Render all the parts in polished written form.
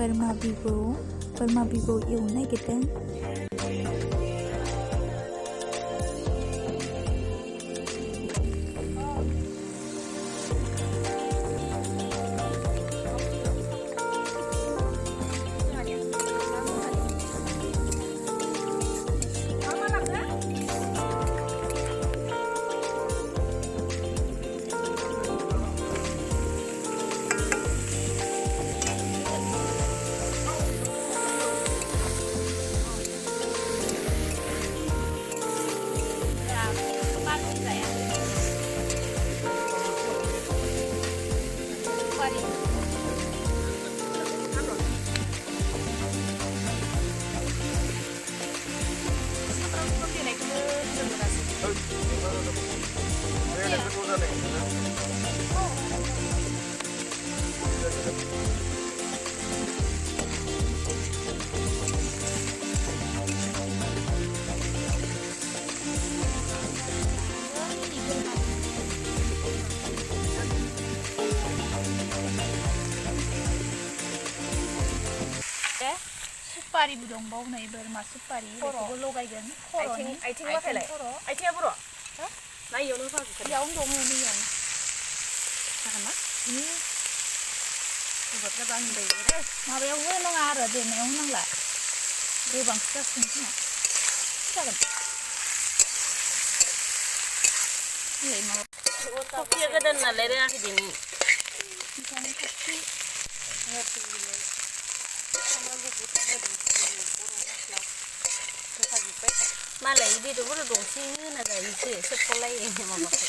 बोरमा बिबौ एवनो नागिरदों। सुपारिबो दंबावो नै बोरमा सुपारि बेखौबो लगायगोन। आइथिं माखायलाय आइथिङा बर' ना इयावनो होफाजोबखादों? इयावनो दङ नैयावनो जागोन ना? गोबाब जाबा होनबाय माबायाव होनाङा आरो देनायाव होनांला गोबांसो जासिगोन खोमा जागोन। थफिया गोदान नालाय रोङाखै दिनै मालाय बेदरफोर दंसेनो होना जायोसो सोबख'लायो माबाखौ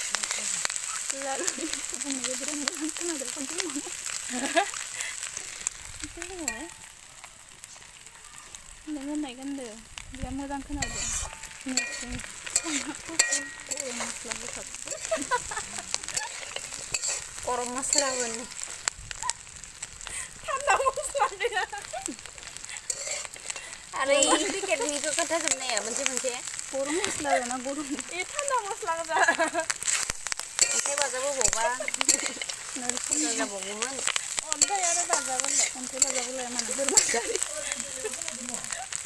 नों होननाय गानदो बिराद मोजां खोनादों। गरम मस्ला होनो थान्दा मस्ला गैया आरो पेकेटनिखौ खोन्थाजोबनाया मोनसे गरम मस्ला ना गरम ए थान्दा मस्ला गोजा अन्थाइ बाजाबो बबावबा जाबावगौमोन अन्थाइ आरो बाजाबोलाय अन्थाइ बाजाबोलाय मानो बोरमा जारि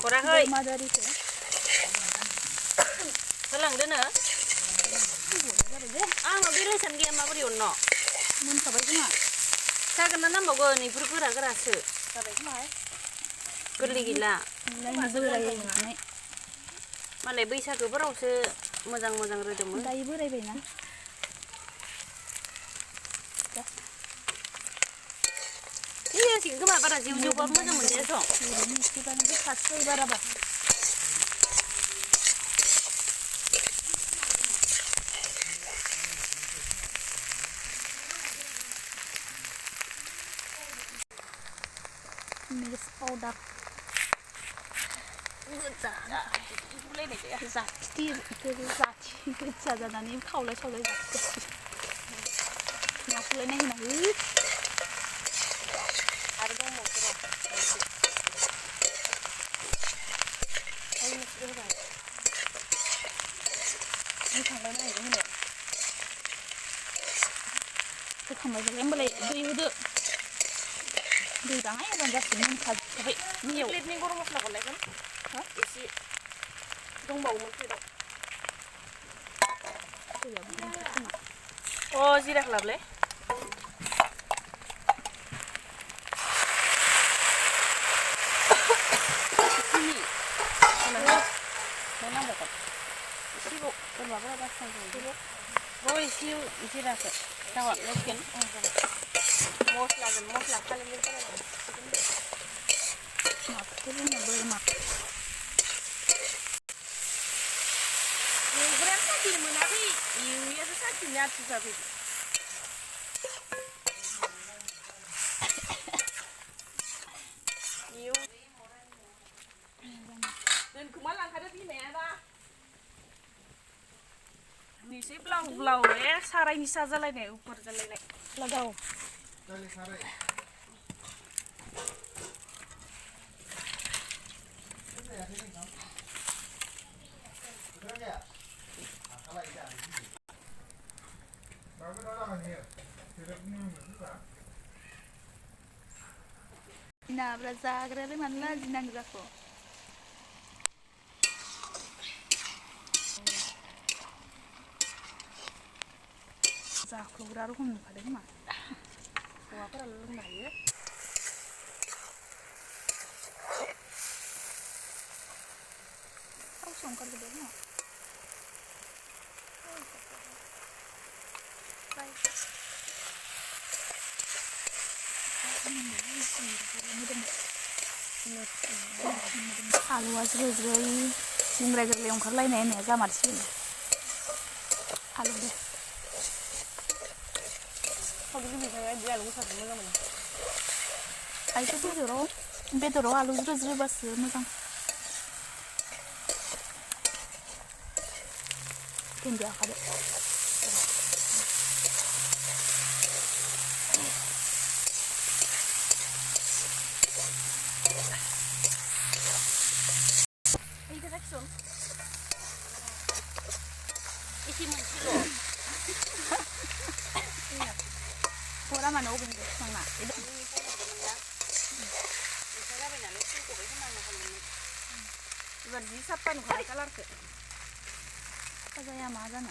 हराखै बोरमा जारिखौ होलांदोनो आंनाव बे रेसन गैया माबोरै अरनो मोनखाबाय खोमा जागोन ना नांबावगोन बेफोर गोरा गोरासो जाबाय खोमा गोरलै गैला बोरायनाय मालाय बैसागोफोरावसो मोजां रोदोमोन दायो बोरायबायना खोमा बारा जिउ जिउबा मोजां मोनजायाथ' बाराबा मिक्स पाउडार जाथि गोजा जानानै खावलाय सावलाय जाथि नाखौलायनाय होना आरो दंबावो होखांबाय नायदों होनो होखांबाय होनबालाय दै होदो दै बाङाय होबानो जासिगोन मोनखाजोबखाबाय प्लेटनि गरम मस्लाखौ लायगोन एसे दंबावोमोन प्लेटआव अ जिराखौ लाबोलाय बोरमाफोरा बासिनांगौ एसे जिराखौ जाहरलायसिगोन मस्ला खालामगोन माखौ बुङो बोरमा एवग्रायानो साखिनो मोनाखै एवैयासो साखिनो आथुर जाबाय दोनखोमा लांखादो बिमायाबा निसै ब्लाव सारायनि सा जालायनाय उपर जालायनाय लगाव लाजिनाब्रा जाग्रायालाय मानो लाजिनांगौ जाखो जाख्ल'ग्रा रखम नुखादों खोमा हौवाफोरा लोंनो हायो थावसो ओंखारजोब्बाय खोमा आलुआ ज्रो ज्रोयै गुंग्राय गोरलै ओंखारलायनाय होननाया जामारसिगोन आलु दे आइथ' बेदराव आलु ज्रो ज्रोबासो मोजां दुन्दिया खादो 이거 샀어. 이게 뭔지로 보라만 500원 상나. 이번 니 사빠는 거의 깔라르게 사자야 맞아나.